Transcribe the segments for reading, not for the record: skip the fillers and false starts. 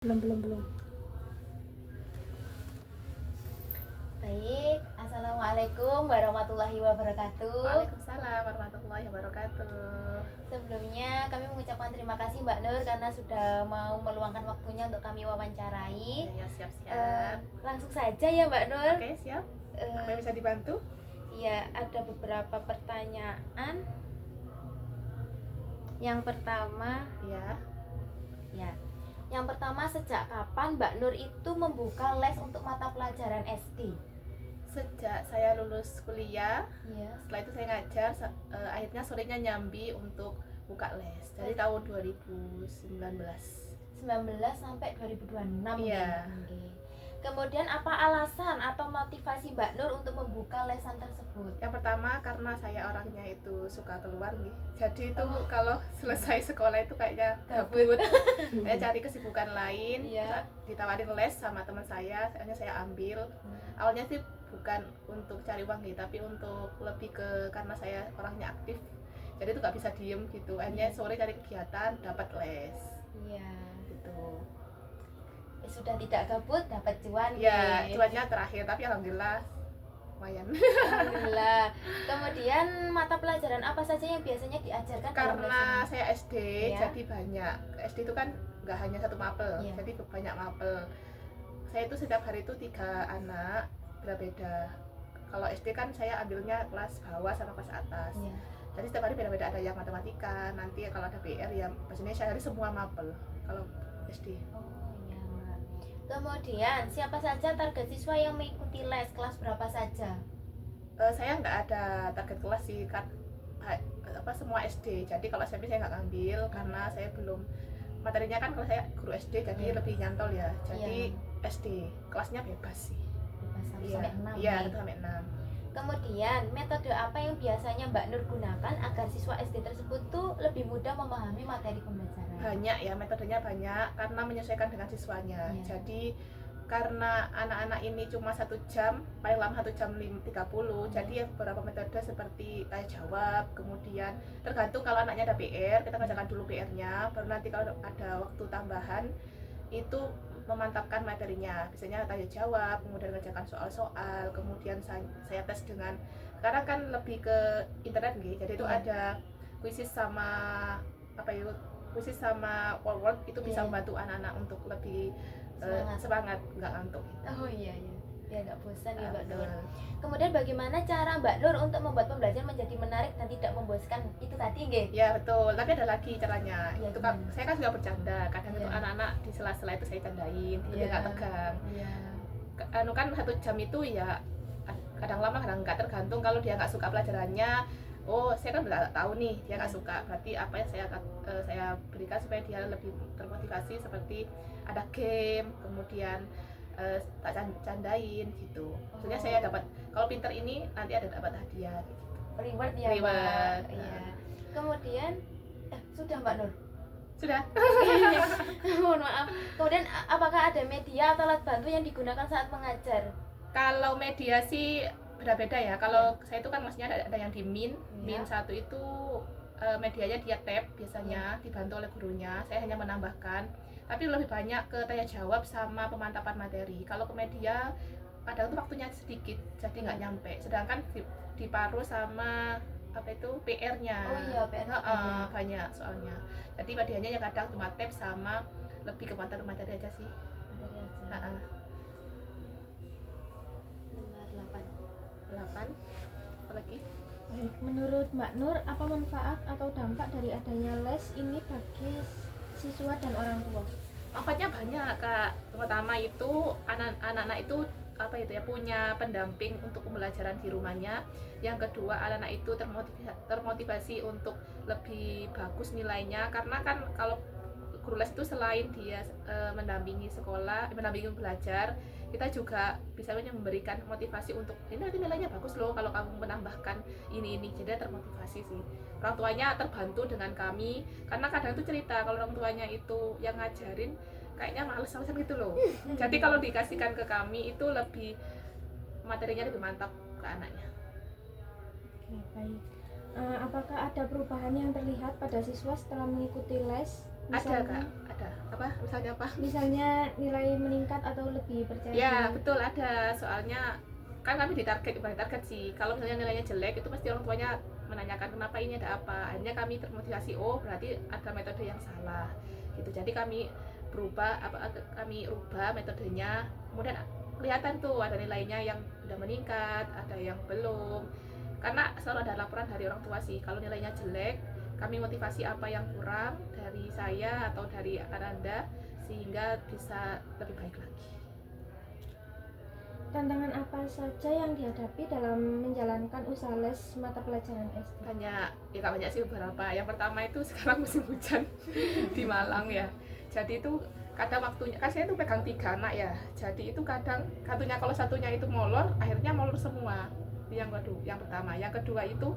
Belum. Baik, Assalamualaikum warahmatullahi wabarakatuh. Waalaikumsalam warahmatullahi wabarakatuh. Sebelumnya kami mengucapkan terima kasih Mbak Nur karena sudah mau meluangkan waktunya untuk kami wawancarai. Ya, siap. Langsung saja ya Mbak Nur. Oke, siap. Apa yang bisa dibantu? Ya, ada beberapa pertanyaan. Yang pertama, Yang pertama, sejak kapan Mbak Nur itu membuka les untuk mata pelajaran SD? Sejak saya lulus kuliah, Iya. setelah itu saya ngajar, akhirnya sorenya nyambi untuk buka les dari tahun 2019. 19 sampai 2026. Iya. Oke. Kemudian apa alasan atau motivasi Mbak Nur untuk membuka lesan tersebut? Yang pertama karena saya orangnya itu suka keluar nih. Jadi itu kalau selesai sekolah itu kayaknya gabut. Saya cari kesibukan lain. Iya. Ditawarin les sama teman saya, akhirnya saya ambil. Awalnya sih bukan untuk cari uang gitu, tapi untuk lebih ke karena saya orangnya aktif. Jadi itu gak bisa diem gitu. Akhirnya sore cari kegiatan, dapat les. Iya. Gitu. Sudah tidak gabut, dapat cuan. Ya, cuannya terakhir, tapi alhamdulillah lumayan. Alhamdulillah. Kemudian mata pelajaran apa saja yang biasanya diajarkan? Karena saya SD, ya. jadi banyak. SD itu kan nggak hanya satu mapel, ya. Jadi banyak mapel. Saya itu setiap hari itu 3 anak berbeda. Kalau SD kan saya ambilnya kelas bawah sama kelas atas. ya. Jadi setiap hari beda-beda, ada yang matematika, nanti kalau ada PR ya bahasa Indonesia, hari semua mapel kalau SD. Kemudian siapa saja target siswa yang mengikuti les, kelas berapa saja? Saya nggak ada target kelas sih, semua SD. Jadi kalau SMP saya nggak ngambil karena saya belum, materinya kan kalau saya guru SD jadi lebih nyantol ya. Jadi SD kelasnya bebas sih. Bebas sampai 6. Iya, sampai 6. Kemudian metode apa yang biasanya Mbak Nur gunakan agar siswa SD tersebut tuh lebih mudah memahami materi pembelajaran? Banyak ya, metodenya banyak karena menyesuaikan dengan siswanya. Jadi karena anak-anak ini cuma 1 jam, paling lama 1 jam 30, jadi ya beberapa metode seperti tanya jawab, kemudian tergantung kalau anaknya ada PR, kita kerjakan dulu PR-nya, baru nanti kalau ada waktu tambahan itu memantapkan materinya, biasanya tanya jawab, kemudian mengerjakan soal-soal, kemudian saya tes dengan, sekarang kan lebih ke internet gitu, jadi itu ada kuisis sama kuisis sama word itu bisa membantu anak-anak untuk lebih semangat, nggak ngantuk. Oh iya, biar nggak bosan ya Mbak Nur. Kemudian bagaimana cara Mbak Nur untuk membuat pembelajaran menjadi menarik dan tidak membosankan? Itu tadi nggih? Ya betul, tapi ada lagi caranya. Itu kan saya kan juga bercanda, kadang itu anak-anak di sela-sela itu saya candain, jadi nggak tegang. Kan 1 jam itu ya kadang lama kadang nggak, tergantung. Kalau dia nggak suka pelajarannya, saya kan udah tahu nih dia nggak suka, berarti apa yang saya berikan supaya dia lebih termotivasi, seperti ada game, kemudian tak candain gitu. Maksudnya saya dapat, kalau pinter ini nanti ada dapat hadiah gitu. Reward ya Reward. Iya. Kemudian sudah Mbak Nur? Sudah. Mohon maaf. Kemudian apakah ada media atau alat bantu yang digunakan saat mengajar? Kalau media sih beda-beda ya. Kalau saya itu kan maksudnya ada yang di Min 1 itu medianya dia tab biasanya, dibantu oleh gurunya. Saya hanya menambahkan, tapi lebih banyak ke tanya jawab sama pemantapan materi. Kalau ke media kadang tuh waktunya sedikit, jadi nggak nyampe. Sedangkan diparuh sama PR-nya. PR. Banyak soalnya. Jadi medianya ya kadang cuma tab sama lebih ke materi aja sih. Nomor 8. Apa lagi? Baik, menurut Mbak Nur, apa manfaat atau dampak dari adanya les ini bagi siswa dan orang tua? Manfaatnya banyak Kak. Pertama itu anak-anak itu punya pendamping untuk pembelajaran di rumahnya. Yang kedua, anak-anak itu termotivasi untuk lebih bagus nilainya, karena kan kalau guru les itu selain dia mendampingi belajar, kita juga bisa memberikan motivasi untuk ini nanti nilainya bagus loh kalau kamu menambahkan ini, jadi termotivasi sih. Orang tuanya terbantu dengan kami, karena kadang tuh cerita kalau orang tuanya itu yang ngajarin kayaknya males-malesan gitu loh. Jadi kalau dikasihkan ke kami itu lebih, materinya lebih mantap ke anaknya. Oke, baik. Apakah ada perubahan yang terlihat pada siswa setelah mengikuti les? Misalnya, ada Kak, ada apa misalnya apa Misalnya nilai meningkat atau lebih percaya ya diri. betul ada, soalnya kan kami ditarget, bukan target sih, kalau misalnya nilainya jelek itu pasti orang tuanya menanyakan kenapa ini ada apa, akhirnya kami termotivasi, oh berarti ada metode yang salah gitu, jadi kami kami rubah metodenya, kemudian kelihatan tuh ada nilainya yang udah meningkat, ada yang belum, karena selalu ada laporan dari orang tua sih kalau nilainya jelek, kami motivasi apa yang kurang dari saya atau dari Ananda sehingga bisa lebih baik lagi. Tantangan apa saja yang dihadapi dalam menjalankan usaha les mata pelajaran SD? Banyak, ya gak banyak sih, beberapa. Yang pertama itu sekarang musim hujan di Malang ya, jadi itu kadang waktunya, kan saya itu pegang 3 anak ya, jadi itu kadang satunya, kalau satunya itu molor, akhirnya molor semua. Itu yang pertama. Yang kedua itu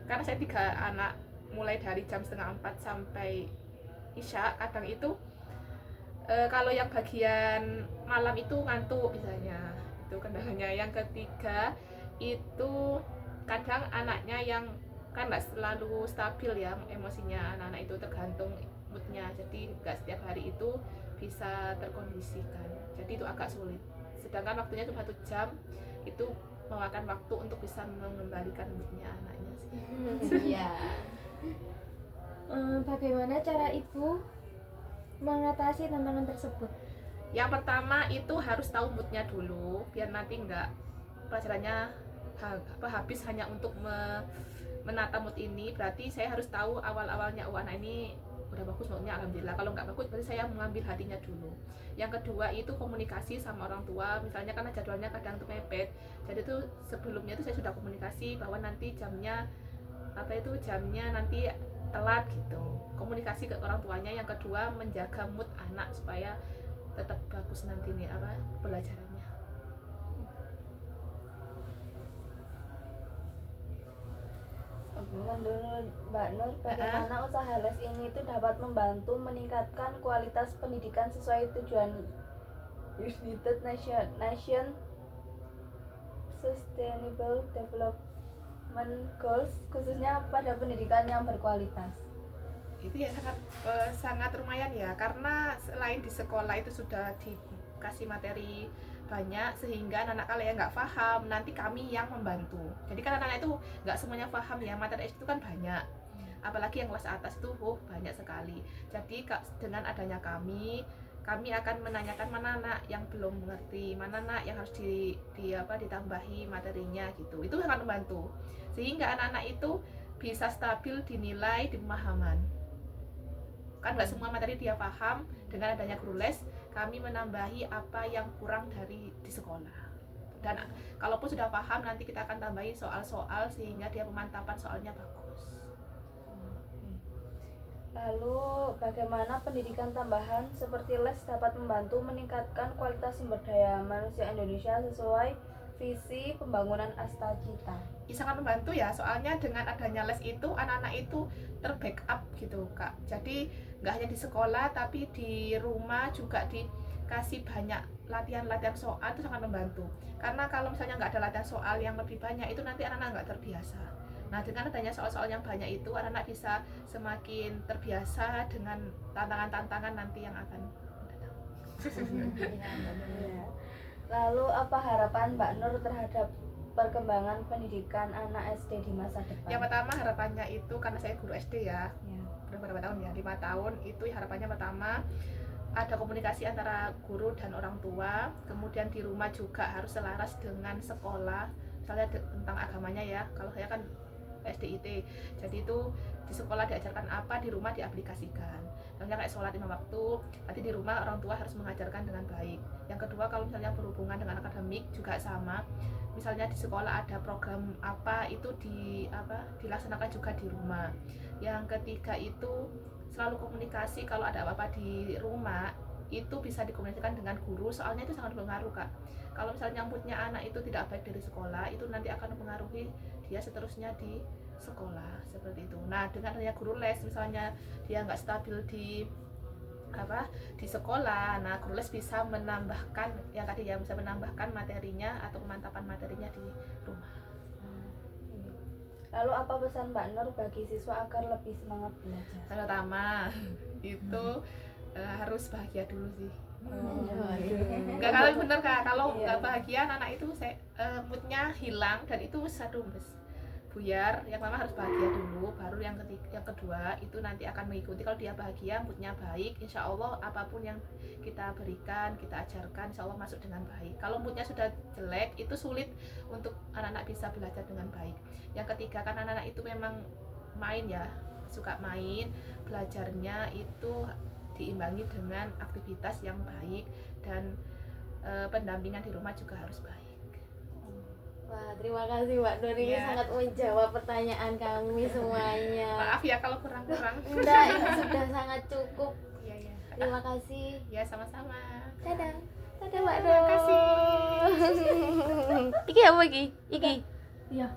karena saya 3 anak, mulai dari jam 3:30 sampai isya, kadang itu kalau yang bagian malam itu ngantuk misalnya, itu kendalanya. Yang ketiga itu kadang anaknya yang kan nggak selalu stabil ya emosinya, anak-anak itu tergantung moodnya, jadi nggak setiap hari itu bisa terkondisikan, jadi itu agak sulit, sedangkan waktunya cuma 1 jam, itu memakan waktu untuk bisa mengembalikan moodnya anaknya sih. Iya. Bagaimana cara ibu mengatasi tantangan tersebut? Yang pertama itu harus tahu moodnya dulu, biar nanti nggak pelajarannya habis hanya untuk menata mood ini. Berarti saya harus tahu awal-awalnya, oh anak ini udah bagus moodnya, alhamdulillah. Kalau nggak bagus berarti saya mengambil hatinya dulu. Yang kedua itu komunikasi sama orang tua, misalnya karena jadwalnya kadang tuh mepet, jadi tuh sebelumnya tuh saya sudah komunikasi bahwa nanti jamnya nanti telat gitu, komunikasi ke orang tuanya. Yang kedua menjaga mood anak supaya tetap bagus nanti nih pelajarannya. Menurut Mbak Nur, bagaimana usaha les ini itu dapat membantu meningkatkan kualitas pendidikan sesuai tujuan United Nation Sustainable Development Goals, khususnya pada pendidikan yang berkualitas? Itu ya sangat lumayan ya, karena selain di sekolah itu sudah dikasih materi banyak, sehingga anak-anak kalian nggak paham, nanti kami yang membantu. Jadi kan anak-anak itu nggak semuanya paham ya, materi itu kan banyak, apalagi yang kelas atas itu banyak sekali. Jadi dengan adanya kami akan menanyakan mana anak yang belum mengerti, mana anak yang harus ditambahi materinya gitu. Itu akan membantu sehingga anak-anak itu bisa stabil dinilai di pemahaman. Kan nggak semua materi dia paham, dengan adanya guru les kami menambahi apa yang kurang di sekolah, dan kalaupun sudah paham nanti kita akan tambahi soal-soal sehingga dia pemantapan soalnya bagus. Lalu bagaimana pendidikan tambahan seperti les dapat membantu meningkatkan kualitas sumber daya manusia Indonesia sesuai visi pembangunan Astagita? Ya, sangat membantu ya, soalnya dengan adanya les itu anak-anak itu terbackup gitu Kak. Jadi nggak hanya di sekolah tapi di rumah juga dikasih banyak latihan-latihan soal, itu sangat membantu. Karena kalau misalnya nggak ada latihan soal yang lebih banyak itu nanti anak-anak nggak terbiasa. Nah dengan adanya soal-soal yang banyak itu anak-anak bisa semakin terbiasa dengan tantangan-tantangan nanti yang akan datang. Lalu apa harapan Mbak Nur terhadap perkembangan pendidikan anak SD di masa depan? Yang pertama harapannya itu, karena saya guru SD ya, udah berapa tahun ya, 5 tahun, itu harapannya pertama ada komunikasi antara guru dan orang tua, kemudian di rumah juga harus selaras dengan sekolah, misalnya tentang agamanya ya, kalau saya kan SDIT, jadi itu di sekolah diajarkan apa, di rumah diaplikasikan. Misalnya kayak sholat 5 waktu, nanti di rumah orang tua harus mengajarkan dengan baik. Yang kedua kalau misalnya berhubungan dengan akademik juga sama, misalnya di sekolah ada program apa itu dilaksanakan juga di rumah. Yang ketiga itu selalu komunikasi, kalau ada apa-apa di rumah itu bisa dikomunikasikan dengan guru, soalnya itu sangat berpengaruh Kak. Kalau misalnya moodnya anak itu tidak baik dari sekolah, itu nanti akan mempengaruhi dia seterusnya di sekolah, seperti itu. Nah dengan adanya guru les, misalnya dia nggak stabil di sekolah, nah guru les bisa menambahkan yang tadi ya, bisa menambahkan materinya atau pemantapan materinya di rumah. Lalu apa pesan Mbak Nur bagi siswa agar lebih semangat belajar? Yang pertama itu harus bahagia dulu sih. Waduh. Enggak, kalau bener Kak, kalau Iya. nggak bahagia anak itu moodnya hilang dan itu satu buyar. Yang pertama harus bahagia dulu, baru yang kedua itu nanti akan mengikuti. Kalau dia bahagia, moodnya baik, insya Allah apapun yang kita berikan, kita ajarkan, insya Allah masuk dengan baik. Kalau moodnya sudah jelek, itu sulit untuk anak-anak bisa belajar dengan baik. Yang ketiga kan anak-anak itu memang main ya, suka main, belajarnya itu diimbangi dengan aktivitas yang baik dan pendampingan di rumah juga harus baik. Wah, terima kasih Mbak Nur, ini Iya. sangat menjawab pertanyaan kami semuanya. Maaf ya kalau kurang-kurang. Enggak, ini sudah sangat cukup. Iya ya. Terima kasih. Ya sama-sama. Dadah. Dadah Mbak Nur. Terima kasih. Iki apa iki? Iki. Iya.